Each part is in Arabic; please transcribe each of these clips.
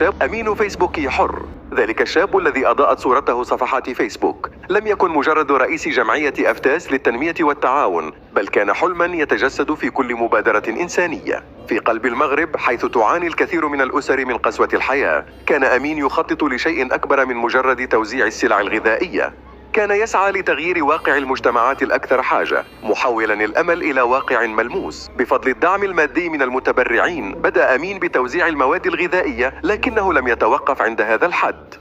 أمين فيسبوكي حر. ذلك الشاب الذي أضاءت صورته صفحات فيسبوك لم يكن مجرد رئيس جمعية أفتاس للتنمية والتعاون، بل كان حلما يتجسد في كل مبادرة إنسانية. في قلب المغرب حيث تعاني الكثير من الأسر من قسوة الحياة، كان أمين يخطط لشيء أكبر من مجرد توزيع السلع الغذائية. كان يسعى لتغيير واقع المجتمعات الأكثر حاجة، محولا الأمل إلى واقع ملموس. بفضل الدعم المادي من المتبرعين بدأ أمين بتوزيع المواد الغذائية، لكنه لم يتوقف عند هذا الحد.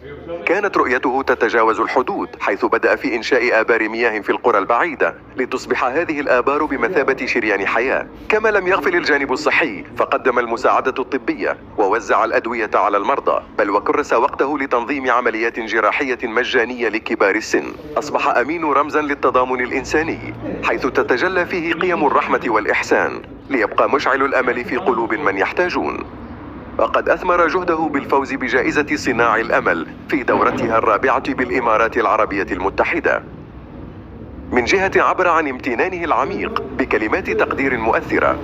كانت رؤيته تتجاوز الحدود، حيث بدأ في إنشاء آبار مياه في القرى البعيدة لتصبح هذه الآبار بمثابة شريان حياة. كما لم يغفل الجانب الصحي، فقدم المساعدة الطبية ووزع الأدوية على المرضى، بل وكرس وقته لتنظيم عمليات جراحية مجانية لكبار السن. أصبح أمين رمزا للتضامن الإنساني، حيث تتجلى فيه قيم الرحمة والإحسان، ليبقى مشعل الأمل في قلوب من يحتاجون. وقد أثمر جهده بالفوز بجائزة صناع الأمل في دورتها الرابعة بالإمارات العربية المتحدة. من جهة عبر عن امتنانه العميق بكلمات تقدير مؤثرة.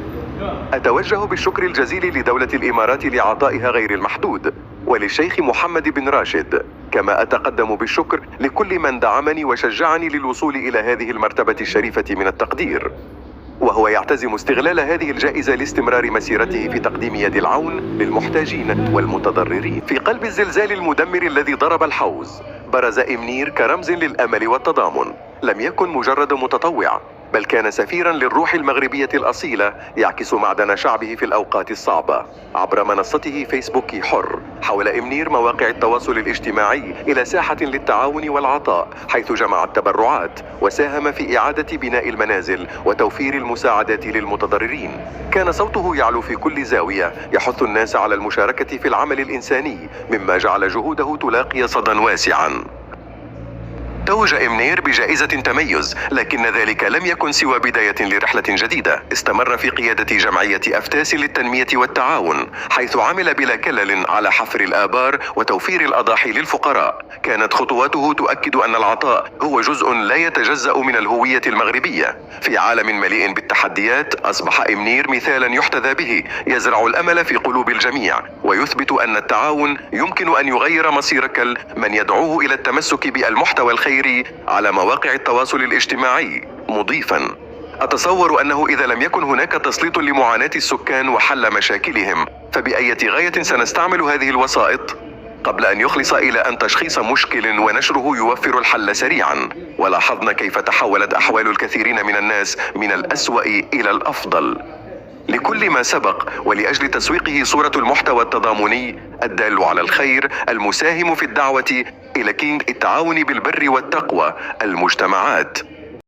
أتوجه بالشكر الجزيل لدولة الإمارات لعطائها غير المحدود، وللشيخ محمد بن راشد، كما أتقدم بالشكر لكل من دعمني وشجعني للوصول إلى هذه المرتبة الشريفة من التقدير. وهو يعتزم استغلال هذه الجائزة لاستمرار مسيرته في تقديم يد العون للمحتاجين والمتضررين. في قلب الزلزال المدمر الذي ضرب الحوز، برز إمنير كرمز للأمل والتضامن. لم يكن مجرد متطوع، بل كان سفيرا للروح المغربية الأصيلة يعكس معدن شعبه في الأوقات الصعبة. عبر منصته فيسبوك حر، حول إمنير مواقع التواصل الاجتماعي إلى ساحة للتعاون والعطاء، حيث جمع التبرعات وساهم في إعادة بناء المنازل وتوفير المساعدات للمتضررين. كان صوته يعلو في كل زاوية، يحث الناس على المشاركة في العمل الإنساني، مما جعل جهوده تلاقي صدى واسعا. توج إمنير بجائزة تميز، لكن ذلك لم يكن سوى بداية لرحلة جديدة. استمر في قيادة جمعية أفتاس للتنمية والتعاون، حيث عمل بلا كلل على حفر الآبار وتوفير الأضاحي للفقراء. كانت خطواته تؤكد أن العطاء هو جزء لا يتجزأ من الهوية المغربية. في عالم مليء بالتحديات، أصبح إمنير مثالا يحتذى به، يزرع الأمل في قلوب الجميع، ويثبت أن التعاون يمكن أن يغير مصيرك. من يدعوه إلى التمسك بالمحتوى الخيري على مواقع التواصل الاجتماعي، مضيفا: أتصور أنه إذا لم يكن هناك تسليط لمعاناة السكان وحل مشاكلهم، فبأية غاية سنستعمل هذه الوسائط؟ قبل أن يخلص إلى أن تشخيص مشكل ونشره يوفر الحل سريعا. ولاحظنا كيف تحولت أحوال الكثيرين من الناس من الأسوأ إلى الأفضل. لكل ما سبق، ولأجل تسويقه صورة المحتوى التضامني الدال على الخير المساهم في الدعوة إلى التعاون بالبر والتقوى المجتمعات.